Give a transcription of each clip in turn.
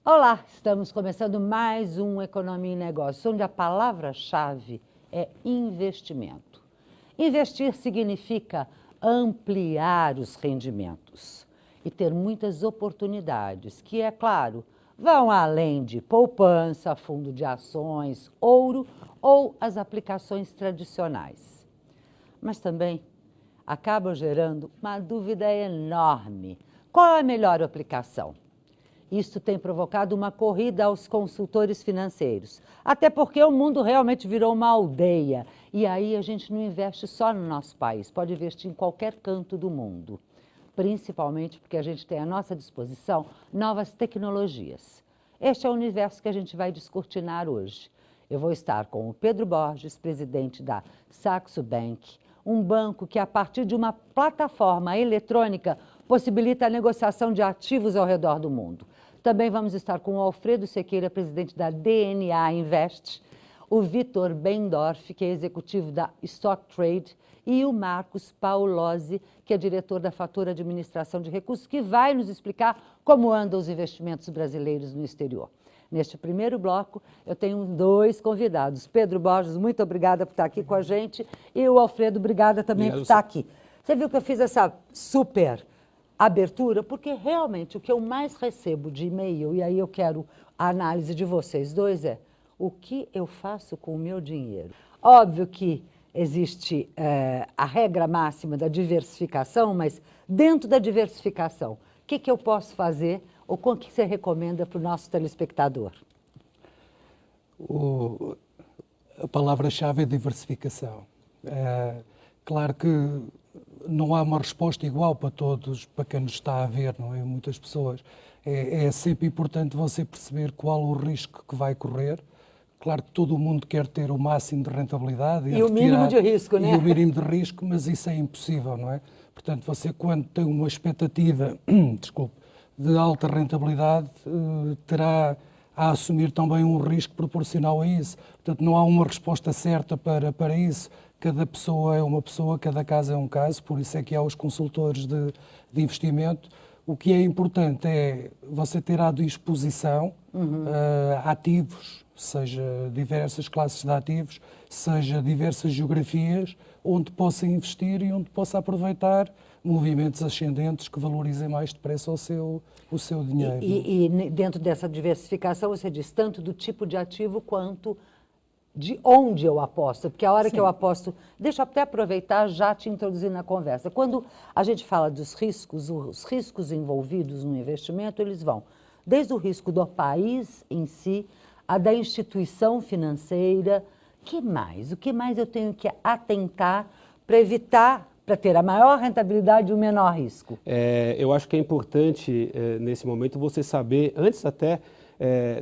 Olá, estamos começando mais um Economia e Negócios, onde a palavra-chave é investimento. Investir significa ampliar os rendimentos e ter muitas oportunidades, que, é claro, vão além de poupança, fundo de ações, ouro ou as aplicações tradicionais. Mas também acabam gerando uma dúvida enorme. Qual é a melhor aplicação? Isto tem provocado uma corrida aos consultores financeiros, até porque o mundo realmente virou uma aldeia. E aí a gente não investe só no nosso país, pode investir em qualquer canto do mundo. Principalmente porque a gente tem à nossa disposição novas tecnologias. Este é o universo que a gente vai descortinar hoje. Eu vou estar com o Pedro Borges, presidente da Saxo Bank, um banco que, a partir de uma plataforma eletrônica, possibilita a negociação de ativos ao redor do mundo. Também vamos estar com o Alfredo Sequeira, presidente da DNA Invest, o Vitor Bendorf, que é executivo da Stock Trade, e o Marcos Paolozzi, que é diretor da Fator Administração de Recursos, que vai nos explicar como andam os investimentos brasileiros no exterior. Neste primeiro bloco, eu tenho dois convidados. Pedro Borges, muito obrigada por estar aqui com a gente, e o Alfredo, obrigada também por estar aqui. Você viu que eu fiz essa super abertura, porque realmente o que eu mais recebo de e-mail, e aí eu quero a análise de vocês dois, é o que eu faço com o meu dinheiro. Óbvio que existe a regra máxima da diversificação, mas dentro da diversificação, o que eu posso fazer ou o que você recomenda para o nosso telespectador? A palavra-chave é diversificação. Claro que não há uma resposta igual para todos, para quem nos está a ver, não é? Muitas pessoas. É sempre importante você perceber qual o risco que vai correr. Claro que todo mundo quer ter o máximo de rentabilidade. E o mínimo de risco, né? E o mínimo de risco, mas isso é impossível, não é? Portanto, você quando tem uma expectativa, de alta rentabilidade, terá a assumir também um risco proporcional a isso. Portanto, não há uma resposta certa para isso. Cada pessoa é uma pessoa, cada caso é um caso, por isso é que há os consultores de investimento. O que é importante é você ter à disposição ativos, seja diversas classes de ativos, seja diversas geografias, onde possa investir e onde possa aproveitar movimentos ascendentes que valorizem mais depressa o seu dinheiro. E dentro dessa diversificação, você diz tanto do tipo de ativo quanto de onde eu aposto, porque a hora que eu aposto, deixa eu até aproveitar já te introduzir na conversa. Quando a gente fala dos riscos, os riscos envolvidos no investimento, eles vão desde o risco do país em si, a da instituição financeira, que mais? O que mais eu tenho que atentar para evitar, para ter a maior rentabilidade e o menor risco? Eu acho que é importante, nesse momento, você saber, antes até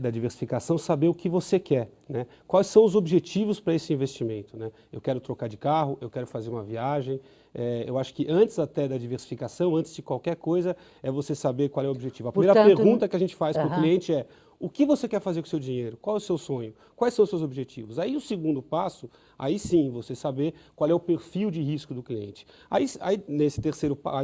da diversificação, saber o que você quer, né? Quais são os objetivos para esse investimento, né? Eu quero trocar de carro, eu quero fazer uma viagem. Eu acho que antes até da diversificação, antes de qualquer coisa, é você saber qual é o objetivo. A primeira pergunta que a gente faz para o cliente é: o que você quer fazer com o seu dinheiro? Qual é o seu sonho? Quais são os seus objetivos? Aí o segundo passo, aí sim, você saber qual é o perfil de risco do cliente. Aí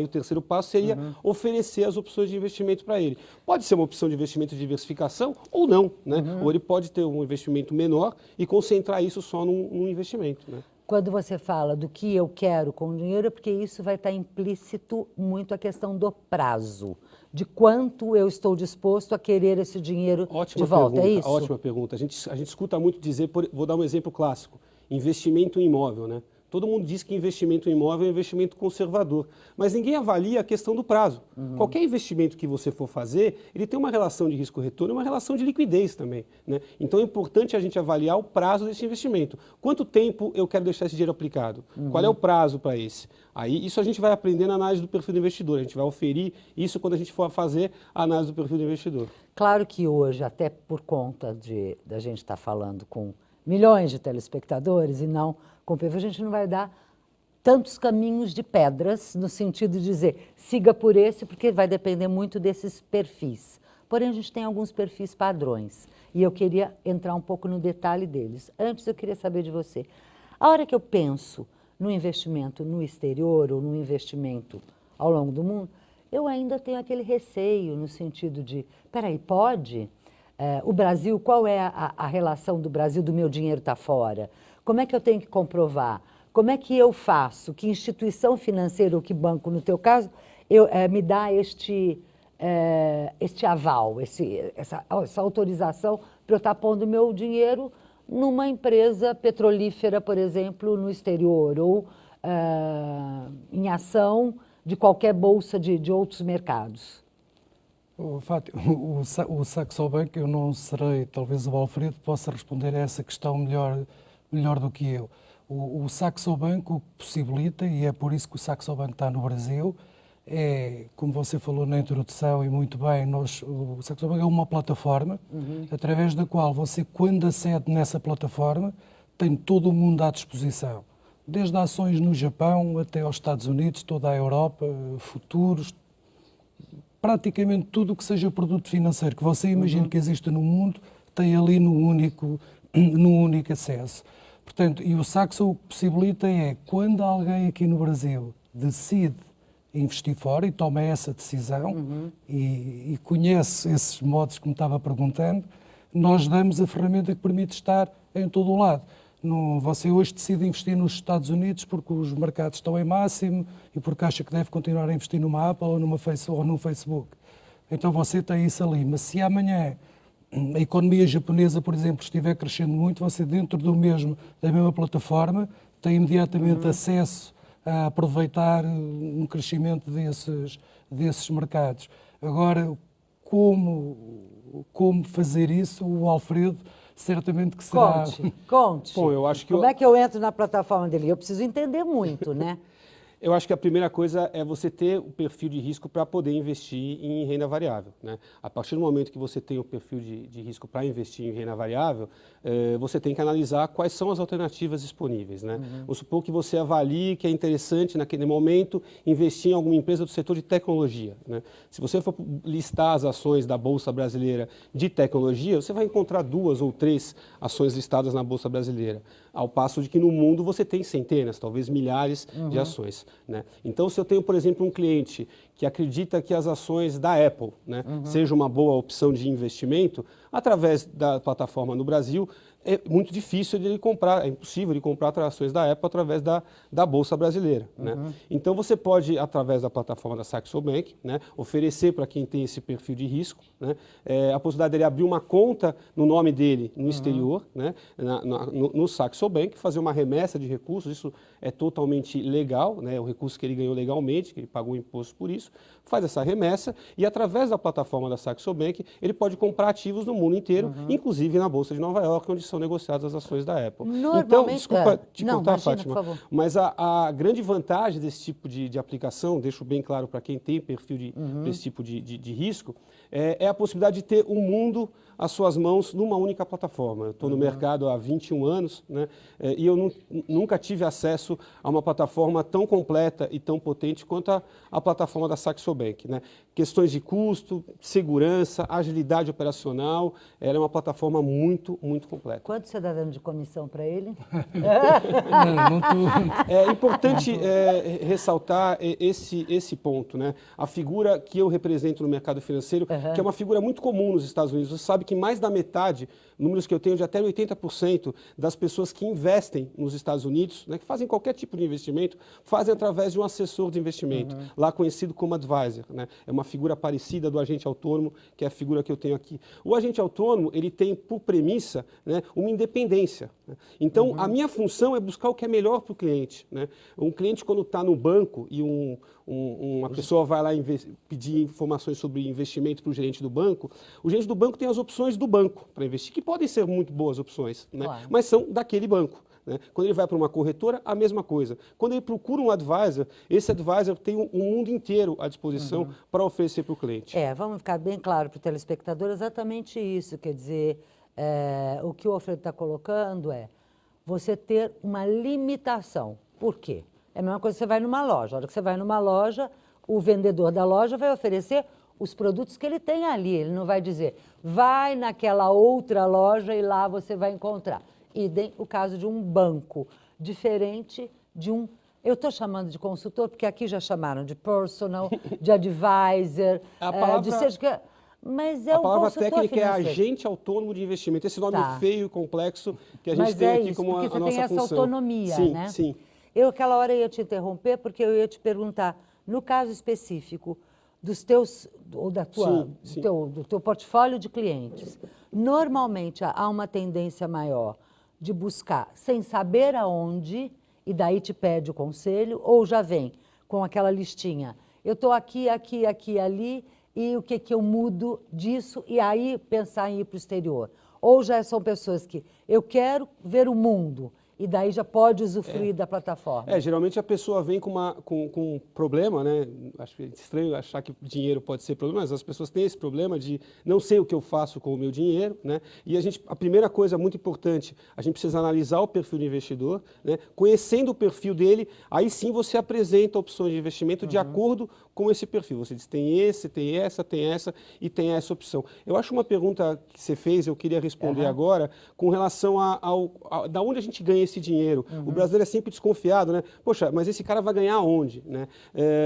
o terceiro passo seria oferecer as opções de investimento para ele. Pode ser uma opção de investimento de diversificação ou não, né? Ou ele pode ter um investimento menor e concentrar isso só num investimento, né? Quando você fala do que eu quero com o dinheiro, é porque isso vai estar implícito muito a questão do prazo, de quanto eu estou disposto a querer esse dinheiro de volta, é isso? Ótima pergunta. A gente escuta muito dizer, vou dar um exemplo clássico, investimento em imóvel, né? Todo mundo diz que investimento em imóvel é um investimento conservador, mas ninguém avalia a questão do prazo. Qualquer investimento que você for fazer, ele tem uma relação de risco-retorno e uma relação de liquidez também, né? Então é importante a gente avaliar o prazo desse investimento. Quanto tempo eu quero deixar esse dinheiro aplicado? Qual é o prazo para esse? Aí isso a gente vai aprender na análise do perfil do investidor. A gente vai oferir isso quando a gente for fazer a análise do perfil do investidor. Claro que hoje, até por conta da gente estar falando com milhões de telespectadores e não com o perfil, a gente não vai dar tantos caminhos de pedras, no sentido de dizer, siga por esse, porque vai depender muito desses perfis. Porém, a gente tem alguns perfis padrões, e eu queria entrar um pouco no detalhe deles. Antes, eu queria saber de você. A hora que eu penso no investimento no exterior ou no investimento ao longo do mundo, eu ainda tenho aquele receio no sentido de, peraí, pode? O Brasil, qual é a relação do Brasil, do meu dinheiro está fora? Como é que eu tenho que comprovar? Como é que eu faço? Que instituição financeira ou que banco, no teu caso, me dá este aval, essa autorização para eu estar pondo meu dinheiro numa empresa petrolífera, por exemplo, no exterior, ou em ação de qualquer bolsa de outros mercados? Fátima, o Saxo Bank, eu não serei, talvez o Alfredo possa responder a essa questão melhor do que eu. O Saxo Bank o que possibilita, e é por isso que o Saxo Bank está no Brasil, como você falou na introdução e muito bem, o Saxo Bank é uma plataforma através da qual você, quando acede nessa plataforma, tem todo o mundo à disposição. Desde ações no Japão até aos Estados Unidos, toda a Europa, futuros, praticamente tudo o que seja produto financeiro que você imagine que exista no mundo, tem ali no único acesso. Portanto, e o Saxo o que possibilita quando alguém aqui no Brasil decide investir fora e toma essa decisão e conhece esses modos que me estava perguntando, nós damos a ferramenta que permite estar em todo o lado. Você hoje decide investir nos Estados Unidos porque os mercados estão em máximo e porque acha que deve continuar a investir numa Apple ou num Facebook. Então você tem isso ali. Mas se amanhã a economia japonesa, por exemplo, estiver crescendo muito, você dentro da mesma plataforma tem imediatamente acesso a aproveitar um crescimento desses mercados. Agora, como fazer isso, o Alfredo certamente que será... Conte. Bom, eu acho que Como é que eu entro na plataforma dele? Eu preciso entender muito, né? Eu acho que a primeira coisa é você ter o perfil de risco para poder investir em renda variável, né? A partir do momento que você tem o perfil de risco para investir em renda variável, você tem que analisar quais são as alternativas disponíveis, né? Vamos supor que você avalie que é interessante naquele momento investir em alguma empresa do setor de tecnologia, né? Se você for listar as ações da Bolsa Brasileira de tecnologia, você vai encontrar 2 ou 3 ações listadas na Bolsa Brasileira, ao passo de que no mundo você tem centenas, talvez milhares de ações, né? Então, se eu tenho, por exemplo, um cliente que acredita que as ações da Apple, né, seja uma boa opção de investimento, através da plataforma no Brasil, é muito difícil de ele comprar, é impossível de comprar ações da Apple através da Bolsa Brasileira, né? Então você pode, através da plataforma da Saxo Bank, né, oferecer para quem tem esse perfil de risco, né, a possibilidade dele abrir uma conta no nome dele no exterior, né, no Saxo Bank, fazer uma remessa de recursos, isso é totalmente legal, né, o recurso que ele ganhou legalmente, que ele pagou imposto por isso, faz essa remessa e através da plataforma da Saxo Bank ele pode comprar ativos no mundo inteiro, inclusive na Bolsa de Nova York, onde são negociadas as ações da Apple. Então, desculpa te cortar, Fátima, mas a grande vantagem desse tipo de aplicação, deixo bem claro para quem tem perfil desse tipo de risco, é a possibilidade de ter um mundo às suas mãos numa única plataforma. Eu estou no mercado há 21 anos, né, e eu nunca tive acesso a uma plataforma tão completa e tão potente quanto a plataforma da Saxo Bank, né? Questões de custo, segurança, agilidade operacional, ela é uma plataforma muito, muito completa. Quanto você está dando de comissão para ele? Não tô... É importante ressaltar esse ponto, né? A figura que eu represento no mercado financeiro, que é uma figura muito comum nos Estados Unidos. Você sabe que mais da metade, números que eu tenho de até 80% das pessoas que investem nos Estados Unidos, né, que fazem qualquer tipo de investimento, fazem através de um assessor de investimento, lá conhecido como advisor, né? É uma figura parecida do agente autônomo, que é a figura que eu tenho aqui. O agente autônomo, ele tem por premissa, né, uma independência, né? Então, a minha função é buscar o que é melhor para o cliente, né? Um cliente, quando está no banco e uma pessoa vai lá pedir informações sobre investimento para o gerente do banco, o gerente do banco tem as opções do banco para investir, que podem ser muito boas opções, né? Claro. Mas são daquele banco, né? Quando ele vai para uma corretora, a mesma coisa. Quando ele procura um advisor, esse advisor tem um mundo inteiro à disposição para oferecer para o cliente. Vamos ficar bem claro para o telespectador exatamente isso. Quer dizer, o que o Alfredo está colocando é você ter uma limitação. Por quê? É a mesma coisa que você vai numa loja. A hora que você vai numa loja, o vendedor da loja vai oferecer os produtos que ele tem ali. Ele não vai dizer, vai naquela outra loja e lá você vai encontrar. Idem o caso de um banco, diferente de um... Eu estou chamando de consultor, porque aqui já chamaram de personal, de advisor, A palavra... de seja que... Mas é A um palavra consultor técnica é financeiro. agente autônomo de investimento. Esse nome Tá. feio e complexo que a gente Mas tem é aqui isso, como porque a você nossa tem essa função. autonomia, Sim, né? sim. Eu, aquela hora, ia te interromper, porque eu ia te perguntar, no caso específico dos teus, ou da tua, Sim, sim. do teu portfólio de clientes, normalmente há uma tendência maior de buscar sem saber aonde, e daí te pede o conselho, ou já vem com aquela listinha, eu estou aqui, aqui, aqui, ali, e o que eu mudo disso, e aí pensar em ir para o exterior. Ou já são pessoas que eu quero ver o mundo, e daí já pode usufruir da plataforma. Geralmente a pessoa vem com um problema, né? Acho que é estranho achar que dinheiro pode ser problema, mas as pessoas têm esse problema de não sei o que eu faço com o meu dinheiro, né? E a primeira coisa muito importante, a gente precisa analisar o perfil do investidor, né? Conhecendo o perfil dele, aí sim você apresenta opções de investimento de acordo com esse perfil. Você diz, tem essa e tem essa opção. Eu acho uma pergunta que você fez, eu queria responder agora, com relação da onde a gente ganha esse dinheiro. O brasileiro é sempre desconfiado, né? Poxa, mas esse cara vai ganhar onde, né?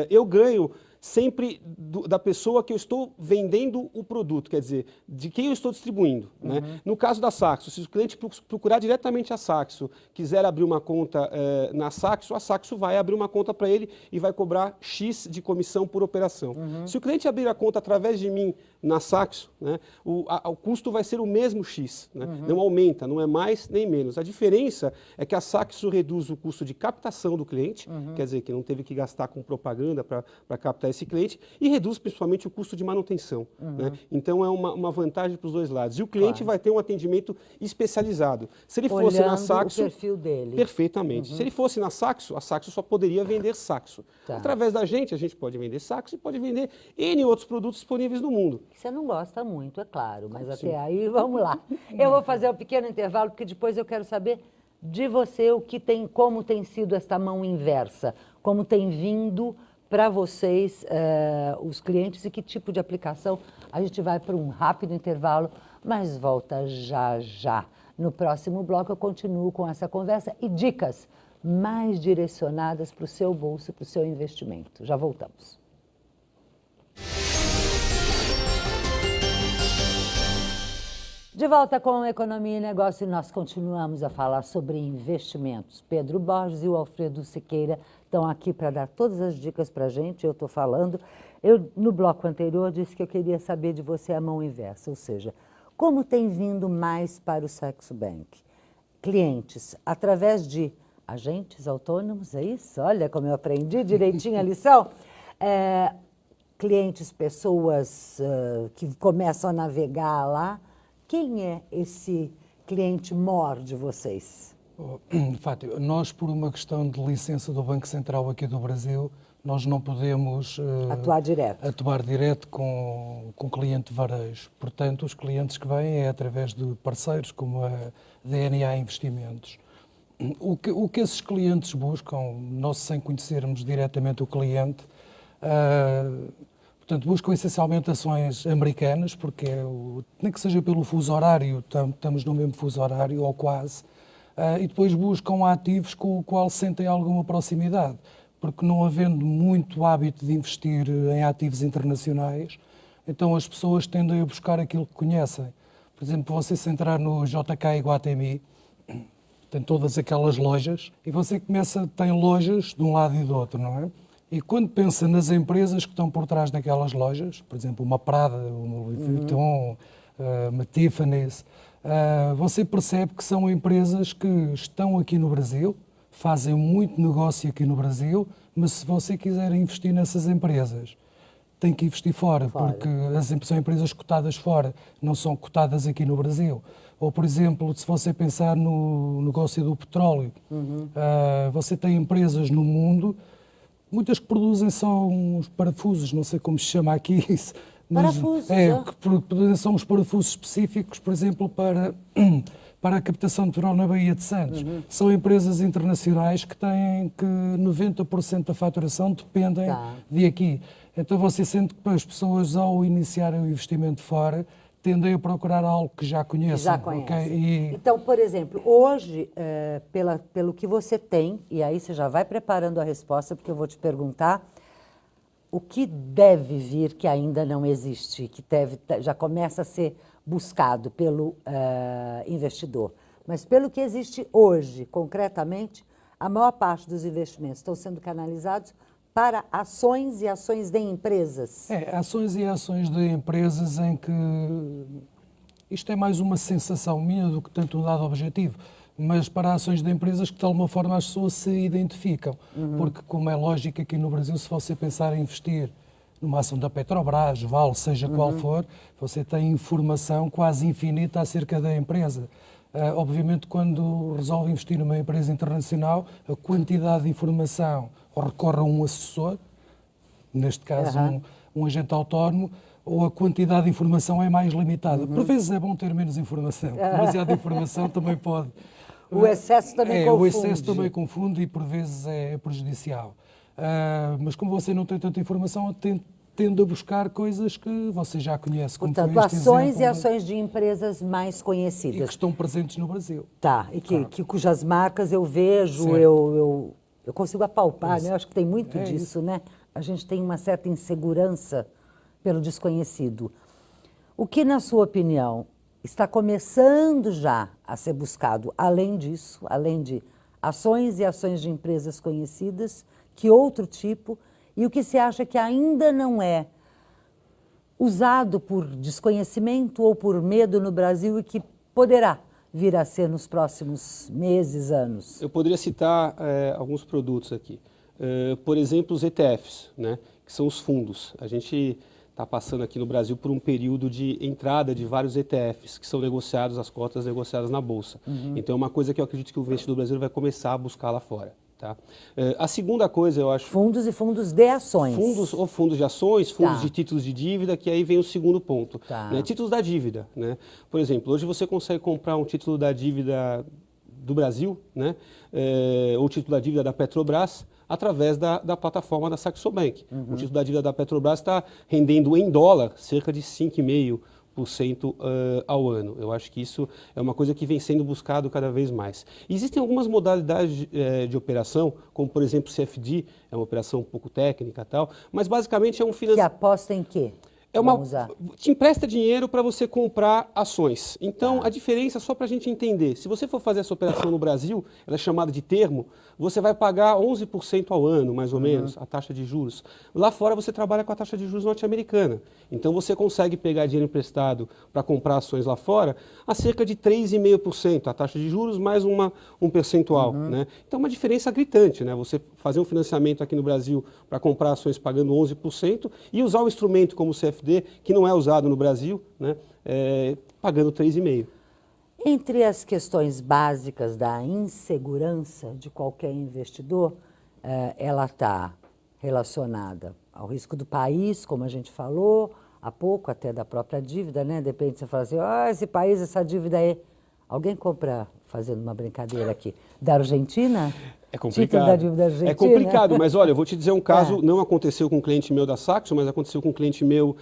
Eu ganho sempre da pessoa que eu estou vendendo o produto, quer dizer, de quem eu estou distribuindo, né? No caso da Saxo, se o cliente procurar diretamente a Saxo, quiser abrir uma conta na Saxo, a Saxo vai abrir uma conta para ele e vai cobrar X de comissão por operação. Se o cliente abrir a conta através de mim na Saxo, né, o custo vai ser o mesmo X, né? Não aumenta, não é mais nem menos. A diferença é que a Saxo reduz o custo de captação do cliente, quer dizer, que não teve que gastar com propaganda para captar esse cliente, e reduz principalmente o custo de manutenção, né? Então é uma vantagem para os dois lados. E o cliente vai ter um atendimento especializado. Se ele fosse na Olhando Saxo, o perfil dele. perfeitamente. Se ele fosse na Saxo, a Saxo só poderia vender Saxo. Tá. Através da gente, a gente pode vender Saxo e pode vender N outros produtos disponíveis no mundo. Você não gosta muito, é claro, mas Sim. até aí, vamos lá. Eu vou fazer um pequeno intervalo, porque depois eu quero saber de você como tem sido esta mão inversa, como tem vindo para vocês, os clientes, e que tipo de aplicação. A gente vai para um rápido intervalo, mas volta já já. No próximo bloco eu continuo com essa conversa e dicas mais direcionadas para o seu bolso, para o seu investimento. Já voltamos. De volta com Economia e Negócio, e nós continuamos a falar sobre investimentos. Pedro Borges e o Alfredo Siqueira estão aqui para dar todas as dicas para a gente, eu estou falando. Eu, no bloco anterior, disse que eu queria saber de você a mão inversa, ou seja, como tem vindo mais para o Saxo Bank? Clientes, através de agentes autônomos, é isso? Olha como eu aprendi direitinho a lição. Clientes, pessoas que começam a navegar lá. Quem é esse cliente maior de vocês? Fátima, nós, por uma questão de licença do Banco Central aqui do Brasil, nós não podemos atuar direto com cliente varejo. Portanto, os clientes que vêm é através de parceiros como a DNA Investimentos. O que esses clientes buscam, nós sem conhecermos diretamente o cliente, portanto, buscam essencialmente ações americanas, porque nem que seja pelo fuso horário, estamos no mesmo fuso horário, ou quase, e depois buscam ativos com o qual sentem alguma proximidade, porque não havendo muito hábito de investir em ativos internacionais, então as pessoas tendem a buscar aquilo que conhecem. Por exemplo, você se entrar no JK Iguatemi, tem todas aquelas lojas, e você tem lojas de um lado e do outro, não é? E quando pensa nas empresas que estão por trás daquelas lojas, por exemplo, uma Prada, uma Louis Vuitton, uma Tiffany's, você percebe que são empresas que estão aqui no Brasil, fazem muito negócio aqui no Brasil, mas se você quiser investir nessas empresas, tem que investir fora, porque são empresas cotadas fora, não são cotadas aqui no Brasil. Ou, por exemplo, se você pensar no negócio do petróleo, você tem empresas no mundo, muitas que produzem só uns parafusos, não sei como se chama aqui isso. Parafusos, que produzem só uns parafusos específicos, por exemplo, para a captação de petróleo na Baía de Santos. São empresas internacionais que têm que 90% da faturação dependem de aqui. Então você sente que as pessoas, ao iniciarem o investimento fora, tendem a procurar algo que já conhecem. Okay? Então, por exemplo, hoje, pelo que você tem, e aí você já vai preparando a resposta, porque eu vou te perguntar, o que deve vir que ainda não existe, que já começa a ser buscado pelo investidor. Mas pelo que existe hoje, concretamente, a maior parte dos investimentos estão sendo canalizados para ações e ações de empresas. Ações e ações de empresas em que isto é mais uma sensação minha do que tanto um dado objetivo, mas para ações de empresas que de alguma forma as pessoas se identificam. Porque, como é lógico aqui no Brasil, se você pensar em investir numa ação da Petrobras, Vale, seja qual for, você tem informação quase infinita acerca da empresa. Obviamente, quando resolve investir numa empresa internacional, a quantidade de informação recorre a um assessor, neste caso um agente autónomo, ou a quantidade de informação é mais limitada. Por vezes é bom ter menos informação. Demasiada informação também pode... O excesso também confunde. O excesso também confunde e por vezes é prejudicial. Mas como você não tem tanta informação, tende a buscar coisas que você já conhece. Portanto, ações e ações de empresas mais conhecidas. E que estão presentes no Brasil. Tá, e cujas marcas eu vejo, eu consigo apalpar, né? Eu acho que tem muito disso, né? A gente tem uma certa insegurança pelo desconhecido. O que, na sua opinião, está começando já a ser buscado, além disso, além de ações e ações de empresas conhecidas, que outro tipo, e o que se acha que ainda não é usado por desconhecimento ou por medo no Brasil e que poderá vir a ser nos próximos meses, anos? Eu poderia citar alguns produtos aqui. Por exemplo, os ETFs, né, que são os fundos. A gente está passando aqui no Brasil por um período de entrada de vários ETFs, que são negociados, as cotas negociadas na Bolsa. Então é uma coisa que eu acredito que o investidor brasileiro vai começar a buscar lá fora. Tá? A segunda coisa, eu acho... Fundos e fundos de ações. Fundos de ações, fundos de títulos de dívida, que aí vem o segundo ponto. Né? Títulos da dívida. Né? Por exemplo, hoje você consegue comprar um título da dívida do Brasil, né? Ou título da dívida da Petrobras, através da plataforma da Saxo Bank. O título da dívida da Petrobras está rendendo em dólar cerca de 5,5% ao ano. Eu acho que isso é uma coisa que vem sendo buscado cada vez mais. Existem algumas modalidades de operação, como por exemplo o CFD, é uma operação um pouco técnica e tal, mas basicamente é um financiamento... Que aposta em quê? Te empresta dinheiro para você comprar ações. Então, a diferença, só para a gente entender, se você for fazer essa operação no Brasil, ela é chamada de termo, você vai pagar 11% ao ano, mais ou menos, a taxa de juros. Lá fora você trabalha com a taxa de juros norte-americana. Então, você consegue pegar dinheiro emprestado para comprar ações lá fora a cerca de 3,5%, a taxa de juros mais um percentual. Né? Então, uma diferença gritante, né? Você fazer um financiamento aqui no Brasil para comprar ações pagando 11% e usar o instrumento como o CFD, que não é usado no Brasil, né, pagando 3,5%. Entre as questões básicas da insegurança de qualquer investidor, ela está relacionada ao risco do país, como a gente falou há pouco, até da própria dívida, né? Depende, você fala assim, esse país, essa dívida é... Alguém compra, fazendo uma brincadeira aqui, da Argentina? É complicado. Título da dívida argentina? É complicado, mas olha, eu vou te dizer um caso, não aconteceu com um cliente meu da Saxo, mas aconteceu com um cliente meu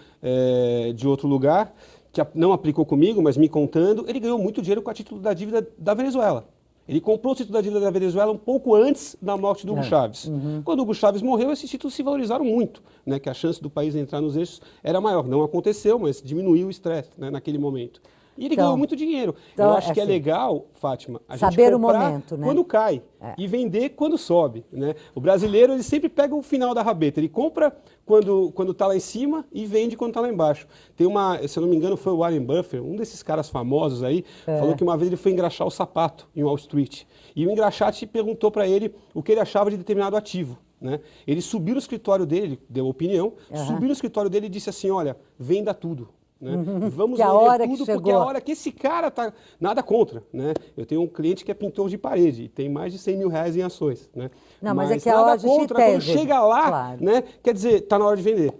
de outro lugar, que não aplicou comigo, mas me contando, ele ganhou muito dinheiro com a título da dívida da Venezuela. Ele comprou o título da dívida da Venezuela um pouco antes da morte do Hugo Chávez. Quando o Hugo Chávez morreu, esses títulos se valorizaram muito, né, que a chance do país entrar nos eixos era maior. Não aconteceu, mas diminuiu o estresse, né, naquele momento. E ele ganhou muito dinheiro. Eu acho que é legal, Fátima, a gente saber comprar o momento, né? Quando cai e vender quando sobe. Né? O brasileiro, ele sempre pega o final da rabeta. Ele compra quando está lá em cima e vende quando está lá embaixo. Tem se eu não me engano, foi o Warren Buffett, um desses caras famosos aí, falou que uma vez ele foi engraxar o sapato em Wall Street. E o engraxate perguntou para ele o que ele achava de determinado ativo. Né? Ele subiu no escritório dele, deu opinião, subiu no escritório dele e disse assim, olha, venda tudo. Né? Vamos vender tudo, porque a hora que esse cara está... Nada contra. Né? Eu tenho um cliente que é pintor de parede e tem mais de 100 mil reais em ações. Né? Não, mas é que a hora de contra, quando chega lá, né, quer dizer, está na hora de vender.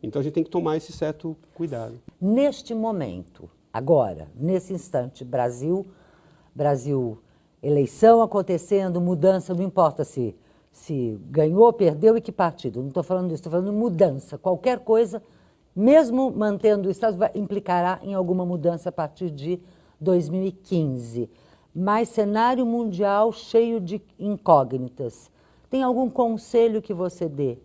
Então a gente tem que tomar esse certo cuidado. Neste momento, agora, nesse instante, Brasil, eleição acontecendo, mudança, não importa se ganhou, perdeu e que partido. Não estou falando disso, estou falando de mudança. Qualquer coisa... Mesmo mantendo o Estado, implicará em alguma mudança a partir de 2015. Mas cenário mundial cheio de incógnitas. Tem algum conselho que você dê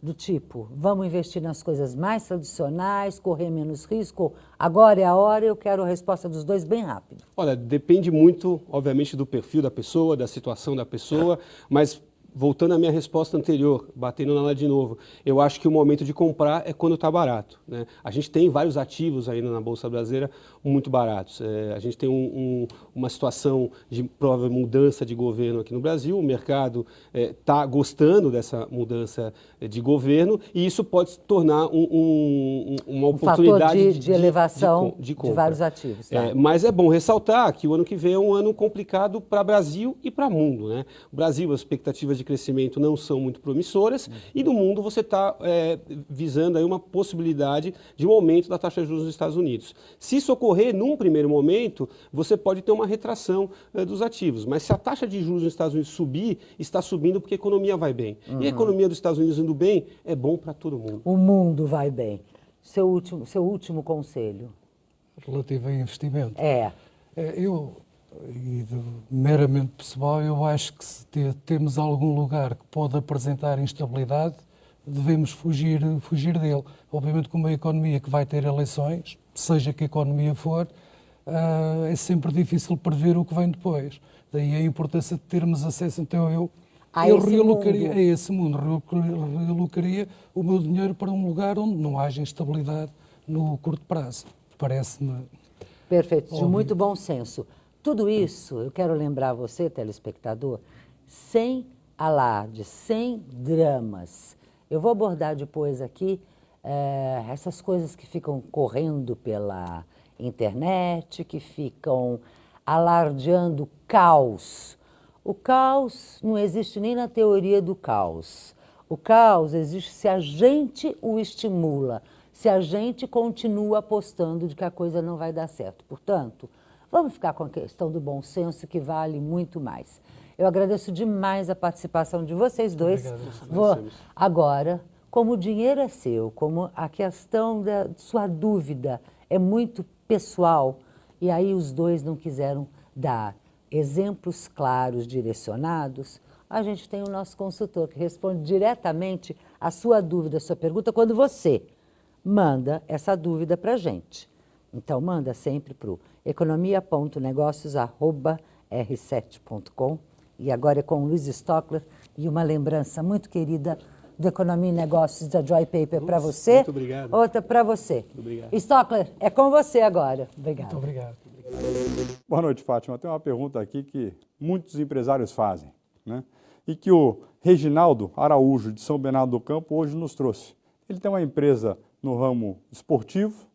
Do tipo, vamos investir nas coisas mais tradicionais, correr menos risco, agora é a hora, eu quero a resposta dos dois bem rápido. Olha, depende muito, obviamente, do perfil da pessoa, da situação da pessoa, mas voltando à minha resposta anterior, batendo nela de novo, eu acho que o momento de comprar é quando está barato, né? A gente tem vários ativos ainda na Bolsa Brasileira muito baratos. A gente tem uma situação de provável mudança de governo aqui no Brasil, o mercado está gostando dessa mudança de governo e isso pode se tornar uma oportunidade fator de elevação de de vários ativos. Tá? Mas é bom ressaltar que o ano que vem é um ano complicado para o Brasil e para o mundo, né? O Brasil, as expectativas de crescimento não são muito promissoras e no mundo você está visando aí uma possibilidade de um aumento da taxa de juros nos Estados Unidos. Se isso ocorrer num primeiro momento, você pode ter uma retração dos ativos, mas se a taxa de juros nos Estados Unidos subir, está subindo porque a economia vai bem. E a economia dos Estados Unidos indo bem é bom para todo mundo. O mundo vai bem. Seu último conselho. Relativo a investimento. Meramente pessoal, eu acho que se temos algum lugar que pode apresentar instabilidade, devemos fugir dele. Obviamente que uma economia que vai ter eleições, seja que economia for, é sempre difícil prever o que vem depois. Daí a importância de termos acesso, então eu realocaria a esse mundo, realocaria o meu dinheiro para um lugar onde não haja instabilidade no curto prazo. Parece-me... Perfeito, de muito bom senso. Tudo isso, eu quero lembrar você, telespectador, sem alarde, sem dramas. Eu vou abordar depois aqui essas coisas que ficam correndo pela internet, que ficam alardeando caos. O caos não existe nem na teoria do caos. O caos existe se a gente o estimula, se a gente continua apostando de que a coisa não vai dar certo. Portanto, vamos ficar com a questão do bom senso, que vale muito mais. Eu agradeço demais a participação de vocês dois. Agora, como o dinheiro é seu, como a questão da sua dúvida é muito pessoal, e aí os dois não quiseram dar exemplos claros, direcionados, a gente tem o nosso consultor que responde diretamente a sua dúvida, a sua pergunta, quando você manda essa dúvida para a gente. Então, manda sempre para o economia.negocios@r7.com. E agora é com o Luiz Stockler e uma lembrança muito querida do Economia e Negócios da Joy Paper para você. Muito obrigado. Outra para você. Muito obrigado. Stockler, é com você agora. Obrigado. Muito obrigado. Boa noite, Fátima. Tem uma pergunta aqui que muitos empresários fazem, né? E que o Reginaldo Araújo, de São Bernardo do Campo, hoje nos trouxe. Ele tem uma empresa no ramo esportivo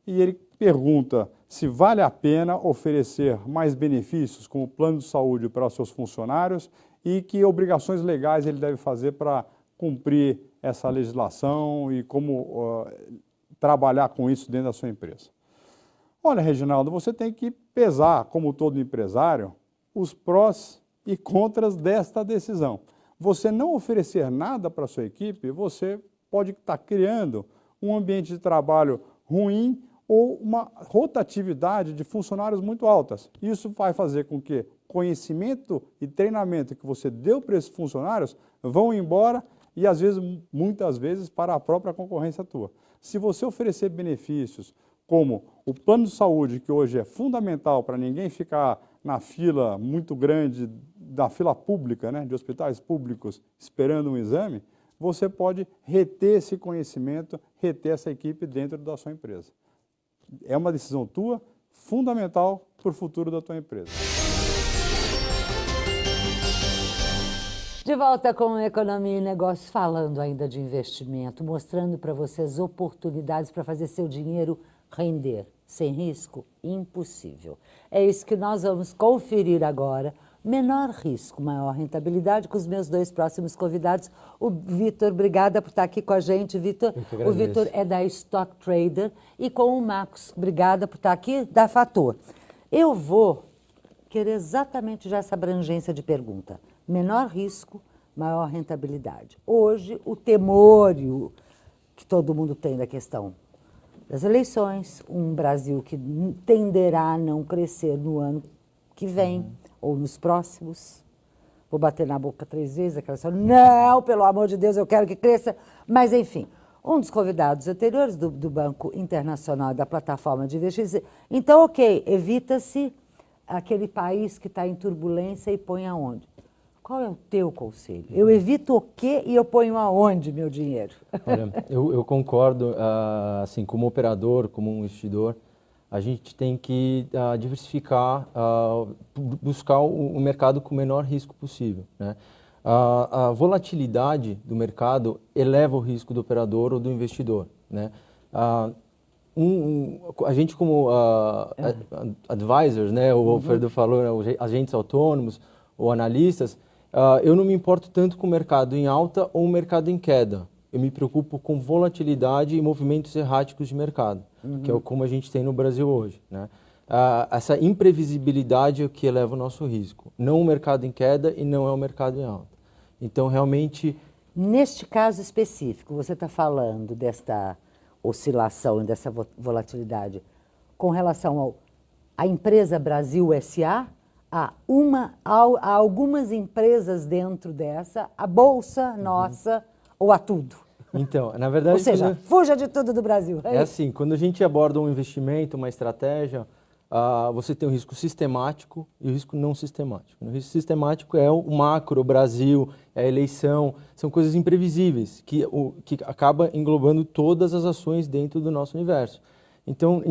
e ele pergunta se vale a pena oferecer mais benefícios como plano de saúde para os seus funcionários e que obrigações legais ele deve fazer para cumprir essa legislação e como trabalhar com isso dentro da sua empresa. Olha, Reginaldo, você tem que pesar, como todo empresário, os prós e contras desta decisão. Você não oferecer nada para a sua equipe, você pode estar criando um ambiente de trabalho ruim ou uma rotatividade de funcionários muito altas. Isso vai fazer com que conhecimento e treinamento que você deu para esses funcionários vão embora e, às vezes, muitas vezes, para a própria concorrência tua. Se você oferecer benefícios como o plano de saúde, que hoje é fundamental para ninguém ficar na fila muito grande, da fila pública, né, de hospitais públicos, esperando um exame, você pode reter esse conhecimento, reter essa equipe dentro da sua empresa. É uma decisão tua, fundamental para o futuro da tua empresa. De volta com Economia e Negócios, falando ainda de investimento, mostrando para vocês oportunidades para fazer seu dinheiro render. Sem risco? Impossível. É isso que nós vamos conferir agora. Menor risco, maior rentabilidade, com os meus dois próximos convidados. O Vitor, obrigada por estar aqui com a gente, Vitor. O Vitor é da Stock Trader. E com o Marcos, obrigada por estar aqui, da Fator. Eu vou querer exatamente já essa abrangência de pergunta. Menor risco, maior rentabilidade. Hoje, o temor que todo mundo tem da questão das eleições, um Brasil que tenderá a não crescer no ano que vem, ou nos próximos, vou bater na boca 3 vezes, aquela pessoa, não, pelo amor de Deus, eu quero que cresça. Mas, enfim, um dos convidados anteriores do Banco Internacional e da plataforma de investimento, então, ok, evita-se aquele país que está em turbulência e põe aonde? Qual é o teu conselho? Eu evito o quê e eu ponho aonde meu dinheiro? Olha, eu concordo, assim, como operador, como um investidor, a gente tem que diversificar, buscar o mercado com o menor risco possível, né? A volatilidade do mercado eleva o risco do operador ou do investidor, né? A gente como advisors, né, o Alfredo falou, né, agentes autônomos ou analistas, eu não me importo tanto com o mercado em alta ou o mercado em queda. Eu me preocupo com volatilidade e movimentos erráticos de mercado, que é como a gente tem no Brasil hoje, né? Essa imprevisibilidade é o que eleva o nosso risco. Não o mercado em queda e não é o mercado em alta. Então, realmente... Neste caso específico, você está falando desta oscilação e dessa volatilidade com relação à empresa Brasil S.A., há algumas empresas dentro dessa, a Bolsa nossa ou a tudo. Então, na verdade... Ou seja, fuja de tudo do Brasil. É assim, quando a gente aborda um investimento, uma estratégia, você tem o risco sistemático e o risco não sistemático. O risco sistemático é o macro, o Brasil, é a eleição, são coisas imprevisíveis que acaba englobando todas as ações dentro do nosso universo. Então,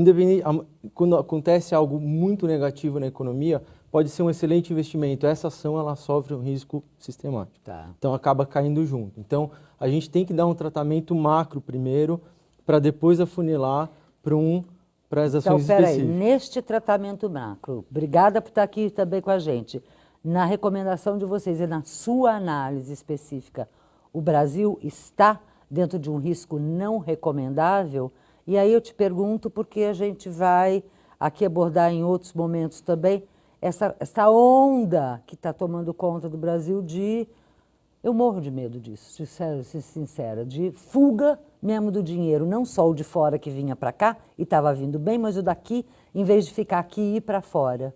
quando acontece algo muito negativo na economia, pode ser um excelente investimento. Essa ação ela sofre um risco sistemático. Tá. Então, acaba caindo junto. Então, a gente tem que dar um tratamento macro primeiro, para depois afunilar para as ações específicas. Então, peraí, neste tratamento macro, obrigada por estar aqui também com a gente. Na recomendação de vocês e na sua análise específica, o Brasil está dentro de um risco não recomendável? E aí eu te pergunto, porque a gente vai aqui abordar em outros momentos também, essa onda que está tomando conta do Brasil eu morro de medo disso, de ser sincera, de fuga mesmo do dinheiro, não só o de fora que vinha para cá e estava vindo bem, mas o daqui, em vez de ficar aqui e ir para fora.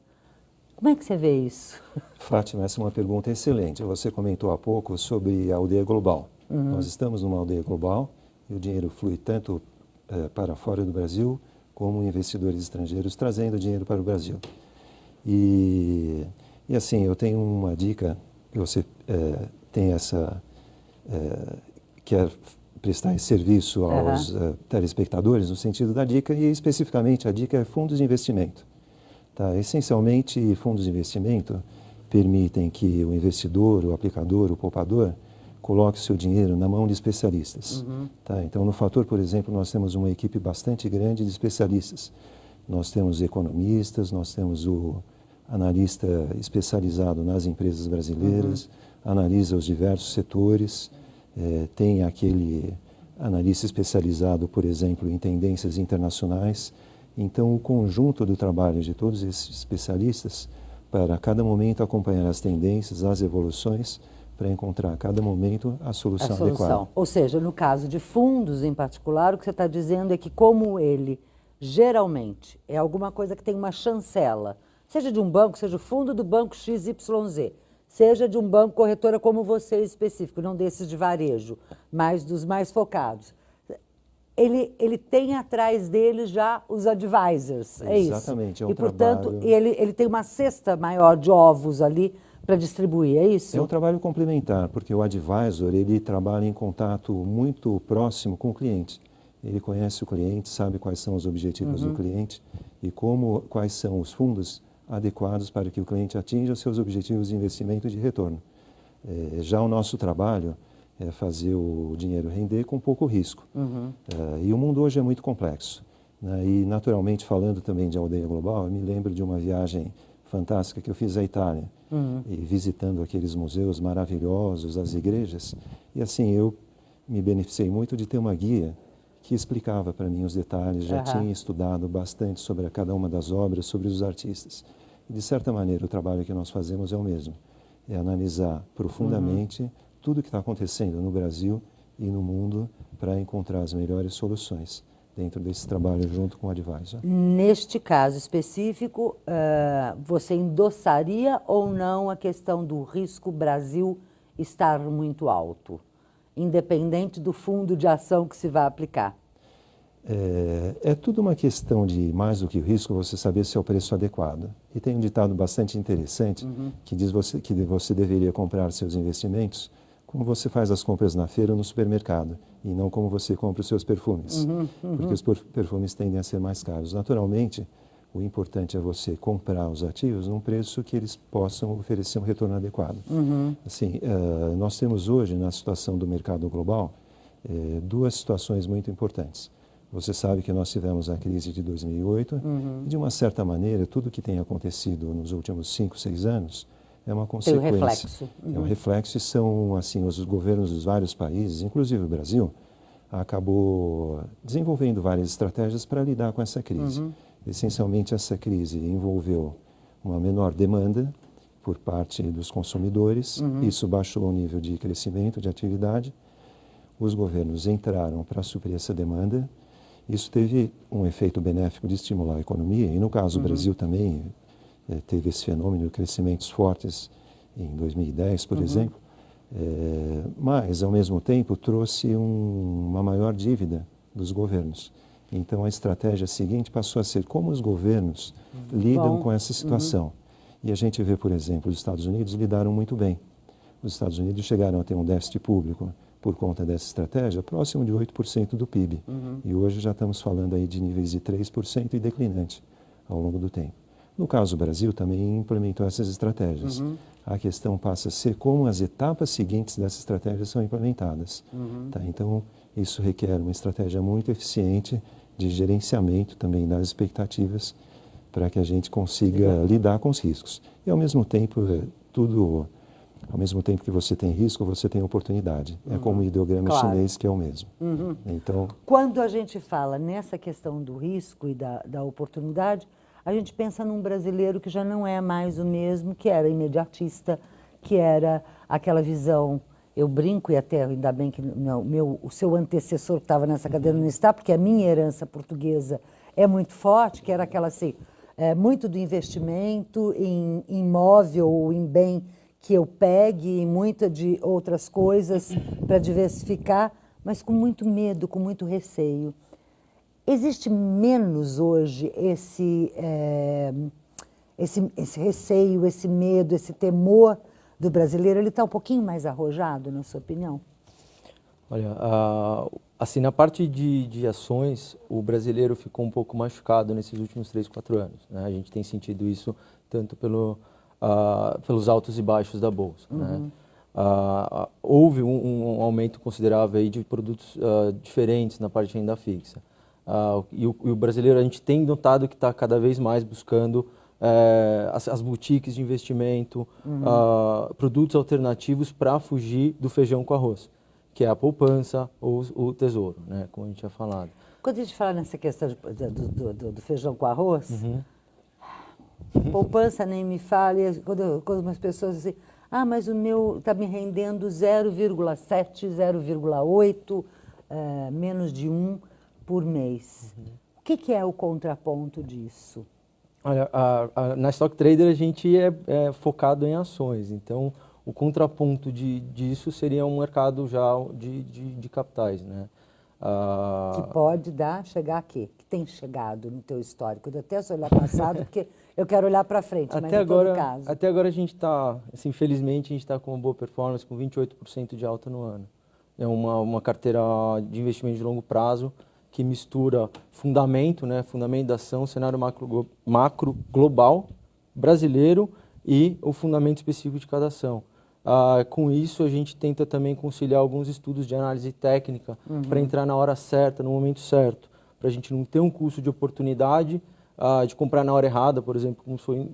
Como é que você vê isso? Fátima, essa é uma pergunta excelente. Você comentou há pouco sobre a aldeia global. Nós estamos numa aldeia global e o dinheiro flui tanto para fora do Brasil como investidores estrangeiros trazendo dinheiro para o Brasil. E assim, eu tenho uma dica, que você tem quer prestar esse serviço aos telespectadores, no sentido da dica, e especificamente a dica é fundos de investimento. Tá? Essencialmente, fundos de investimento permitem que o investidor, o aplicador, o poupador, coloque o seu dinheiro na mão de especialistas. Tá? Então, no Fator, por exemplo, nós temos uma equipe bastante grande de especialistas. Nós temos economistas, nós temos o analista especializado nas empresas brasileiras, analisa os diversos setores, tem aquele analista especializado, por exemplo, em tendências internacionais. Então, o conjunto do trabalho de todos esses especialistas, para a cada momento acompanhar as tendências, as evoluções, para encontrar a cada momento a solução adequada. Ou seja, no caso de fundos em particular, o que você está dizendo é que como ele geralmente é alguma coisa que tem uma chancela, seja de um banco, seja o fundo do banco XYZ, seja de um banco corretora como você específico, não desses de varejo, mas dos mais focados. Ele tem atrás dele já os advisors, é isso? Exatamente, é um e, portanto, trabalho... ele tem uma cesta maior de ovos ali para distribuir, é isso? É um trabalho complementar, porque o advisor, ele trabalha em contato muito próximo com o cliente. Ele conhece o cliente, sabe quais são os objetivos do cliente e quais são os fundos adequados para que o cliente atinja os seus objetivos de investimento e de retorno. Já o nosso trabalho é fazer o dinheiro render com pouco risco. E o mundo hoje é muito complexo. Né? E, naturalmente, falando também de aldeia global, eu me lembro de uma viagem fantástica que eu fiz à Itália, e visitando aqueles museus maravilhosos, as igrejas. E, assim, eu me beneficiei muito de ter uma guia que explicava para mim os detalhes, já tinha estudado bastante sobre cada uma das obras, sobre os artistas. E, de certa maneira, o trabalho que nós fazemos é o mesmo. É analisar profundamente tudo o que está acontecendo no Brasil e no mundo para encontrar as melhores soluções. dentro desse trabalho junto com o advisor. Neste caso específico, você endossaria ou não a questão do risco Brasil estar muito alto, independente do fundo de ação que se vai aplicar? É tudo uma questão de, mais do que o risco, você saber se é o preço adequado. E tem um ditado bastante interessante que diz que você deveria comprar seus investimentos como você faz as compras na feira ou no supermercado, e não como você compra os seus perfumes, porque os perfumes tendem a ser mais caros. Naturalmente, o importante é você comprar os ativos num preço que eles possam oferecer um retorno adequado. Assim, nós temos hoje, na situação do mercado global, duas situações muito importantes. Você sabe que nós tivemos a crise de 2008 e, de uma certa maneira, tudo que tem acontecido nos últimos 5, 6 anos é uma consequência. Tem um reflexo. É um reflexo e são, assim, os governos dos vários países, inclusive o Brasil, acabou desenvolvendo várias estratégias para lidar com essa crise. Essencialmente, essa crise envolveu uma menor demanda por parte dos consumidores, isso baixou o nível de crescimento, de atividade. Os governos entraram para suprir essa demanda. Isso teve um efeito benéfico de estimular a economia, e no caso do Brasil também teve esse fenômeno de crescimentos fortes em 2010, por exemplo, mas, ao mesmo tempo, trouxe uma maior dívida dos governos. Então, a estratégia seguinte passou a ser como os governos lidam com essa situação. E a gente vê, por exemplo, os Estados Unidos lidaram muito bem. Os Estados Unidos chegaram a ter um déficit público por conta dessa estratégia, próximo de 8% do PIB. E hoje já estamos falando aí de níveis de 3% e declinante ao longo do tempo. No caso do Brasil, também implementou essas estratégias. A questão passa a ser como as etapas seguintes dessas estratégias são implementadas. Tá? Então, isso requer uma estratégia muito eficiente de gerenciamento também das expectativas para que a gente consiga lidar com os riscos. E, ao mesmo tempo, ao mesmo tempo que você tem risco, você tem oportunidade. É como o ideograma chinês, que é o mesmo. Então, quando a gente fala nessa questão do risco e da oportunidade, a gente pensa num brasileiro que já não é mais o mesmo, que era imediatista, que era aquela visão, eu brinco, e até ainda bem que o seu antecessor que estava nessa cadeira não está, porque a minha herança portuguesa é muito forte, que era aquela assim, muito do investimento em imóvel ou em bem que eu pegue, e muita de outras coisas para diversificar, mas com muito medo, com muito receio. Existe menos hoje esse receio, esse medo, esse temor do brasileiro? Ele está um pouquinho mais arrojado, na sua opinião? Olha, assim, na parte de ações, o brasileiro ficou um pouco machucado nesses últimos 3, 4 anos. Né? A gente tem sentido isso tanto pelos altos e baixos da Bolsa. Né? Houve um aumento considerável aí de produtos diferentes na parte de renda fixa. E o brasileiro, a gente tem notado que está cada vez mais buscando as boutiques de investimento, produtos alternativos para fugir do feijão com arroz, que é a poupança ou o tesouro, né, como a gente tinha falado. Quando a gente fala nessa questão do feijão com arroz, poupança nem me fale, quando umas pessoas dizem, mas o meu está me rendendo 0,7, 0,8, menos de 1 por mês. O que é o contraponto disso? Olha, na Stock Trader a gente é focado em ações, então o contraponto disso seria um mercado já de capitais, né? Que pode chegar aqui, que tem chegado no teu histórico. Eu detesto olhar para o passado, porque eu quero olhar para frente, mas em todo caso. Até agora a gente está, assim, felizmente, a gente está com uma boa performance, com 28% de alta no ano. É uma carteira de investimento de longo prazo, que mistura fundamento, né, fundamento da ação, cenário macro global, brasileiro e o fundamento específico de cada ação. Com isso, a gente tenta também conciliar alguns estudos de análise técnica para entrar na hora certa, no momento certo, para a gente não ter um custo de oportunidade de comprar na hora errada, por exemplo, como foi...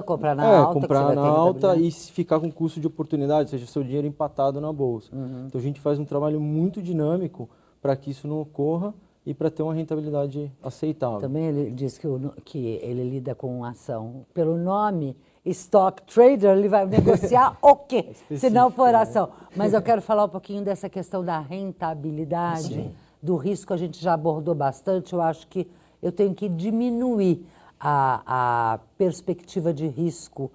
comprar na alta. Comprar na alta e ficar com custo de oportunidade, ou seja, seu dinheiro empatado na bolsa. Então, a gente faz um trabalho muito dinâmico para que isso não ocorra e para ter uma rentabilidade aceitável. Também ele diz que ele lida com ação. Pelo nome, Stock Trader, ele vai negociar o quê? Se não for ação. Mas eu quero falar um pouquinho dessa questão da rentabilidade do risco a gente já abordou bastante. Eu acho que eu tenho que diminuir a perspectiva de risco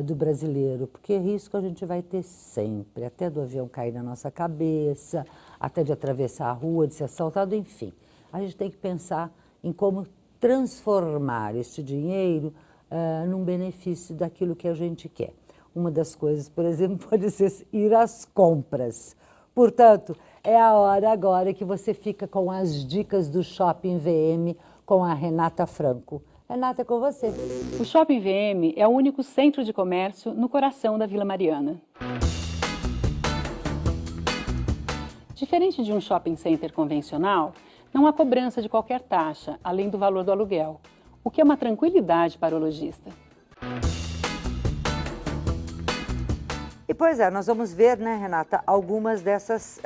do brasileiro, porque risco a gente vai ter sempre, até do avião cair na nossa cabeça, até de atravessar a rua, de ser assaltado, enfim. A gente tem que pensar em como transformar este dinheiro num benefício daquilo que a gente quer. Uma das coisas, por exemplo, pode ser ir às compras. Portanto, é a hora agora que você fica com as dicas do Shopping VM com a Renata Franco. Renata, é com você. O Shopping VM é o único centro de comércio no coração da Vila Mariana. Diferente de um shopping center convencional, não há cobrança de qualquer taxa, além do valor do aluguel, o que é uma tranquilidade para o lojista. E pois é, nós vamos ver, né, Renata, algumas dessas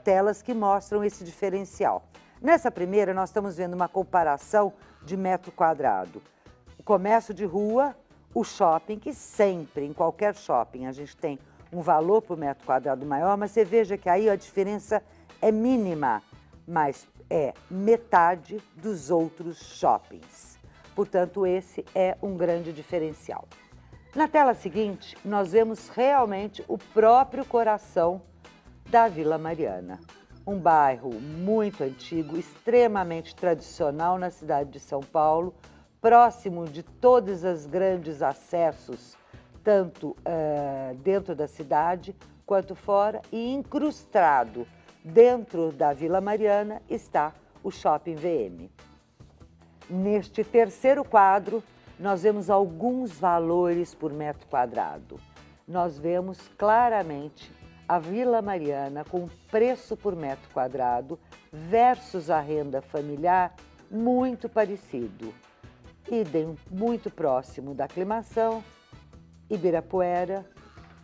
telas que mostram esse diferencial. Nessa primeira, nós estamos vendo uma comparação de metro quadrado. O comércio de rua, o shopping, que sempre, em qualquer shopping, a gente tem um valor por metro quadrado maior, mas você veja que aí a diferença é mínima, mas é metade dos outros shoppings. Portanto, esse é um grande diferencial. Na tela seguinte, nós vemos realmente o próprio coração da Vila Mariana. Um bairro muito antigo, extremamente tradicional na cidade de São Paulo, próximo de todos os grandes acessos, tanto dentro da cidade quanto fora, e incrustado dentro da Vila Mariana está o Shopping VM. Neste terceiro quadro, nós vemos alguns valores por metro quadrado. Nós vemos claramente a Vila Mariana com preço por metro quadrado versus a renda familiar muito parecido. Idem muito próximo da Aclimação, Ibirapuera,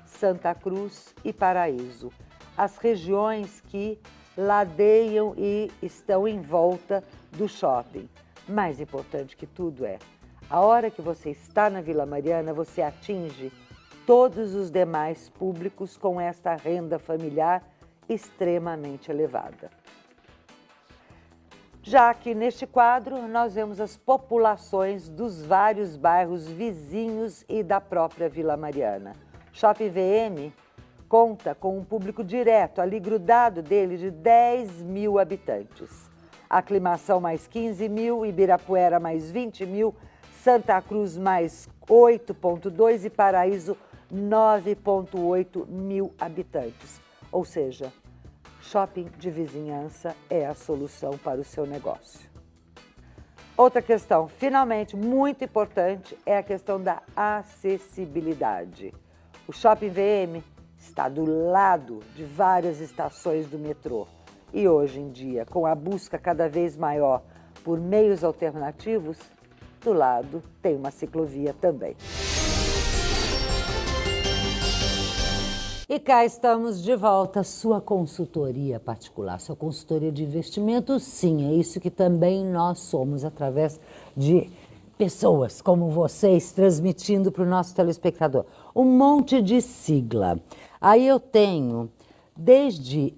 Santa Cruz e Paraíso. As regiões que ladeiam e estão em volta do shopping. Mais importante que tudo é, a hora que você está na Vila Mariana, você atinge todos os demais públicos com esta renda familiar extremamente elevada. Já que neste quadro nós vemos as populações dos vários bairros vizinhos e da própria Vila Mariana. Shopping VM conta com um público direto, ali grudado dele, de 10 mil habitantes. Aclimação mais 15 mil, Ibirapuera mais 20 mil, Santa Cruz mais 8,2 e Paraíso 9,8 mil habitantes. Ou seja, shopping de vizinhança é a solução para o seu negócio. Outra questão, finalmente, muito importante, é a questão da acessibilidade. O Shopping VM está do lado de várias estações do metrô. E hoje em dia, com a busca cada vez maior por meios alternativos, do lado tem uma ciclovia também. E cá estamos de volta, sua consultoria particular, sua consultoria de investimento, sim, é isso que também nós somos, através de pessoas como vocês, transmitindo para o nosso telespectador. Um monte de sigla. Aí eu tenho, desde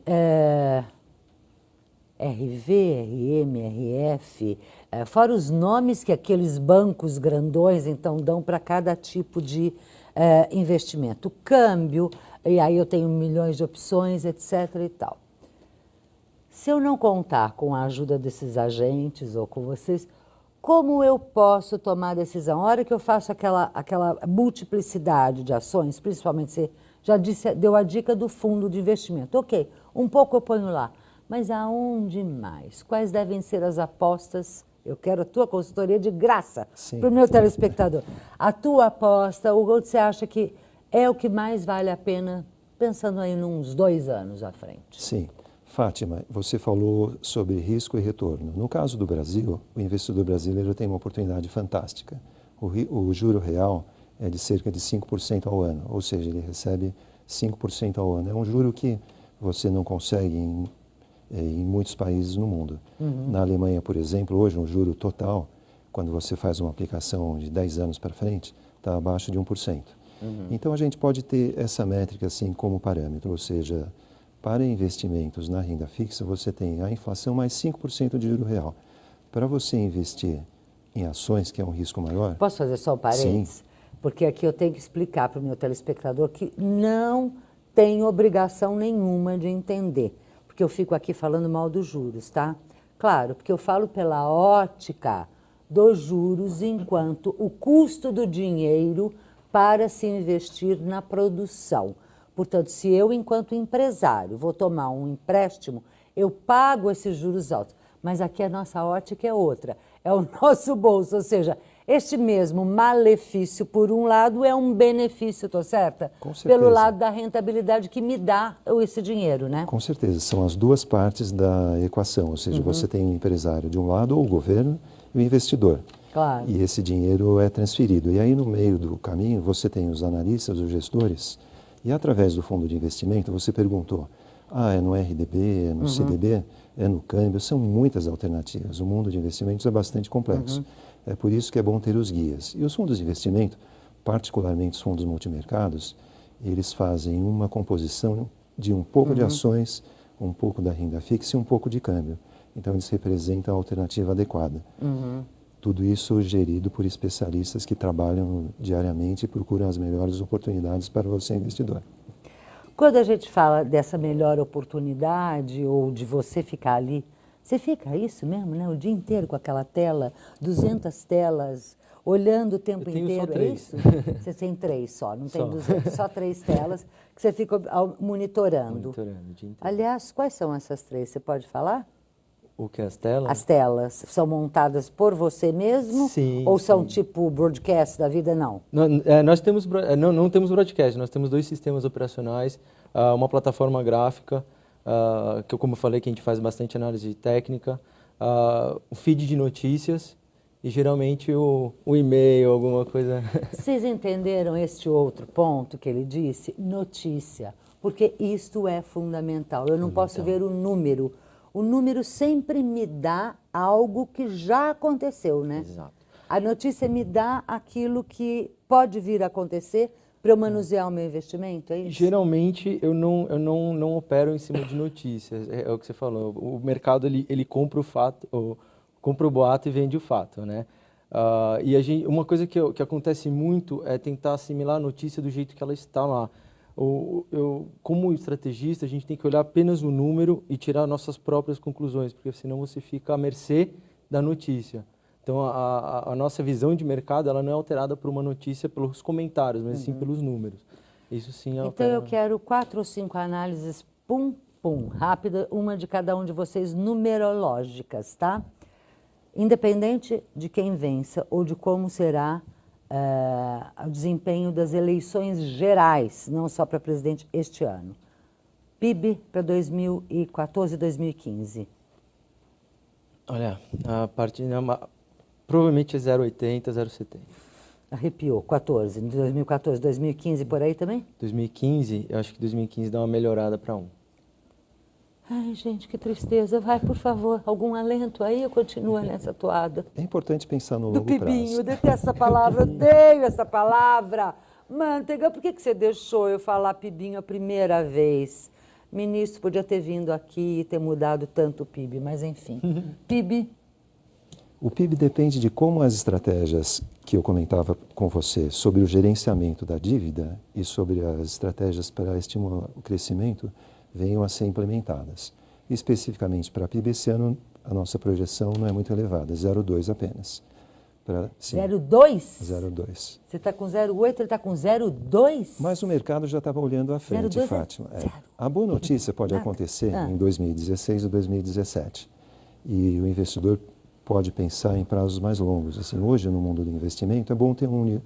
RV, RM, RF, fora os nomes que aqueles bancos grandões, então, dão para cada tipo de investimento. Câmbio, e aí eu tenho milhões de opções, etc. e tal. Se eu não contar com a ajuda desses agentes ou com vocês, como eu posso tomar a decisão? A hora que eu faço aquela multiplicidade de ações, principalmente você já deu a dica do fundo de investimento. Ok, um pouco eu ponho lá, mas aonde mais? Quais devem ser as apostas? Eu quero a tua consultoria de graça para o meu telespectador. A tua aposta, o que você acha que é o que mais vale a pena, pensando aí uns 2 anos à frente? Sim. Fátima, você falou sobre risco e retorno. No caso do Brasil, o investidor brasileiro tem uma oportunidade fantástica. O juro real é de cerca de 5% ao ano, ou seja, ele recebe 5% ao ano. É um juro que você não consegue em muitos países no mundo. Na Alemanha, por exemplo, hoje um juro total, quando você faz uma aplicação de 10 anos para frente, está abaixo de 1%. Então a gente pode ter essa métrica assim como parâmetro, ou seja, Para investimentos na renda fixa, você tem a inflação mais 5% de juro real. Para você investir em ações, que é um risco maior... Posso fazer só um parênteses? Sim. Porque aqui eu tenho que explicar para o meu telespectador que não tem obrigação nenhuma de entender. Porque eu fico aqui falando mal dos juros, tá? Claro, porque eu falo pela ótica dos juros enquanto o custo do dinheiro para se investir na produção. Portanto, se eu, enquanto empresário, vou tomar um empréstimo, eu pago esses juros altos. Mas aqui a nossa ótica é outra, é o nosso bolso, ou seja, este mesmo malefício, por um lado, é um benefício, estou certa? Com certeza. Pelo lado da rentabilidade que me dá esse dinheiro, né? Com certeza, são as duas partes da equação, ou seja, você tem um empresário de um lado, ou o governo, e o investidor. Claro. E esse dinheiro é transferido. E aí, no meio do caminho, você tem os analistas, os gestores, e através do fundo de investimento, você perguntou, é no RDB, é no CDB, é no câmbio, são muitas alternativas. O mundo de investimentos é bastante complexo. É por isso que é bom ter os guias. E os fundos de investimento, particularmente os fundos multimercados, eles fazem uma composição de um pouco de ações, um pouco da renda fixa e um pouco de câmbio. Então, eles representam a alternativa adequada. Tudo isso gerido por especialistas que trabalham diariamente e procuram as melhores oportunidades para você, investidor. Quando a gente fala dessa melhor oportunidade ou de você ficar ali, você fica isso mesmo, né? O dia inteiro com aquela tela, 200 telas, olhando o tempo Eu tenho inteiro, só 3. é isso? Você tem 3 só, não tem Só. 200, só 3 telas que você fica monitorando. Monitorando o dia inteiro. Aliás, quais são essas 3? Você pode falar? O que, as telas? As telas são montadas por você mesmo? Sim, Ou são sim. tipo broadcast da vida? Não. Nós temos, não temos broadcast, nós temos 2 sistemas operacionais, uma plataforma gráfica, que como eu falei, que a gente faz bastante análise técnica, o feed de notícias e geralmente o e-mail, alguma coisa. Vocês entenderam este outro ponto que ele disse? Notícia. Porque isto é fundamental. Eu não posso ver o número. O número sempre me dá algo que já aconteceu, né? Exato. A notícia me dá aquilo que pode vir a acontecer para eu manusear o meu investimento, é isso? Geralmente eu não opero em cima de notícias, é o que você falou. O mercado ele compra o fato, compra o boato e vende o fato, né? E uma coisa que acontece muito é tentar assimilar a notícia do jeito que ela está lá. Como estrategista, a gente tem que olhar apenas o número e tirar nossas próprias conclusões, porque senão você fica à mercê da notícia. Então, a nossa visão de mercado ela não é alterada por uma notícia pelos comentários, mas sim pelos números. Isso sim Então altera. eu quero 4 ou 5 análises, rápida, uma de cada um de vocês, numerológicas, tá? Independente de quem vença ou de como será o desempenho das eleições gerais, não só para presidente este ano. PIB para 2014 e 2015. Olha, provavelmente é 0,80, 0,70. Arrepiou, 14. 2014, 2015 por aí também? 2015, eu acho que 2015 dá uma melhorada para 1. Ai, gente, que tristeza. Vai, por favor, algum alento aí ou continua nessa toada? É importante pensar no Do longo pibinho, prazo. eu detesto essa palavra, odeio essa palavra. Manteiga, por que você deixou eu falar pibinho a primeira vez? Ministro podia ter vindo aqui e ter mudado tanto o PIB, mas enfim. PIB. O PIB depende de como as estratégias que eu comentava com você sobre o gerenciamento da dívida e sobre as estratégias para estimular o crescimento venham a ser implementadas. Especificamente para a PIB, esse ano a nossa projeção não é muito elevada, 0,2 apenas. 0,2? 0,2. Você está com 0,8, ele está com 0,2? Mas o mercado já estava olhando à frente, 0,2 Fátima. zero. A boa notícia pode acontecer em 2016 ou 2017. E o investidor pode pensar em prazos mais longos. Assim, hoje, no mundo do investimento, é bom ter um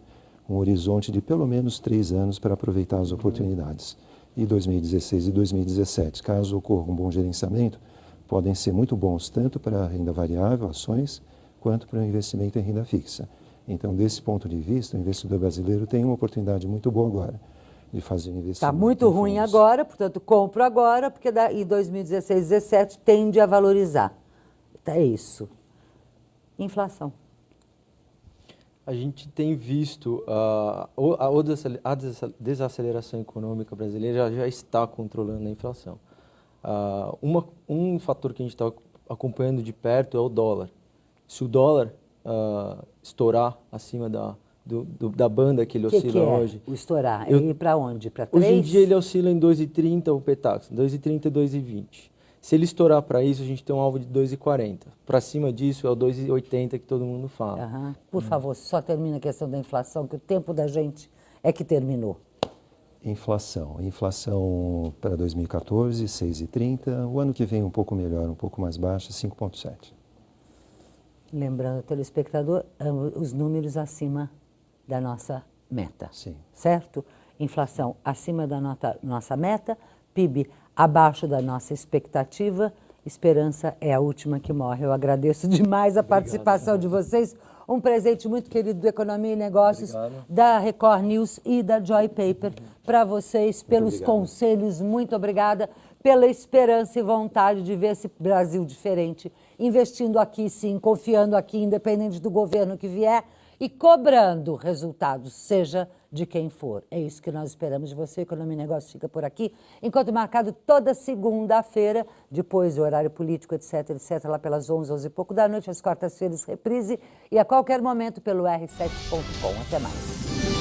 horizonte de pelo menos 3 anos para aproveitar as oportunidades. E 2016 e 2017, caso ocorra um bom gerenciamento, podem ser muito bons tanto para a renda variável, ações, quanto para o investimento em renda fixa. Então, desse ponto de vista, o investidor brasileiro tem uma oportunidade muito boa agora de fazer um investimento. Está muito ruim agora, portanto, compro agora, porque em 2016, 2017 tende a valorizar. É isso. Inflação. A gente tem visto a desaceleração econômica brasileira já está controlando a inflação. Um fator que a gente está acompanhando de perto é o dólar. Se o dólar estourar acima da banda que ele oscila que é hoje... o estourar? É ir para onde? Para 3? Hoje em dia ele oscila em 2,30 o Petax, 2,30 e 2,20. Se ele estourar para isso, a gente tem um alvo de 2,40. Para cima disso é o 2,80 que todo mundo fala. Por favor, só termina a questão da inflação, que o tempo da gente é que terminou. Inflação. Inflação para 2014, 6,30. O ano que vem um pouco melhor, um pouco mais baixa, 5,7. Lembrando ao telespectador, os números acima da nossa meta. Sim. Certo? Inflação acima da nossa meta, PIB abaixo da nossa expectativa. Esperança é a última que morre. Eu agradeço demais a participação de vocês. Um presente muito querido do Economia e Negócios, da Record News e da Joy Paper para vocês, pelos conselhos. Muito obrigada pela esperança e vontade de ver esse Brasil diferente, investindo aqui sim, confiando aqui, independente do governo que vier, e cobrando resultados, seja de quem for. É isso que nós esperamos de você. Economia e Negócios fica por aqui. Enquanto marcado toda segunda-feira, depois do horário político, etc, lá pelas 11, 11 e pouco da noite, às quartas-feiras, reprise, e a qualquer momento pelo r7.com. Até mais.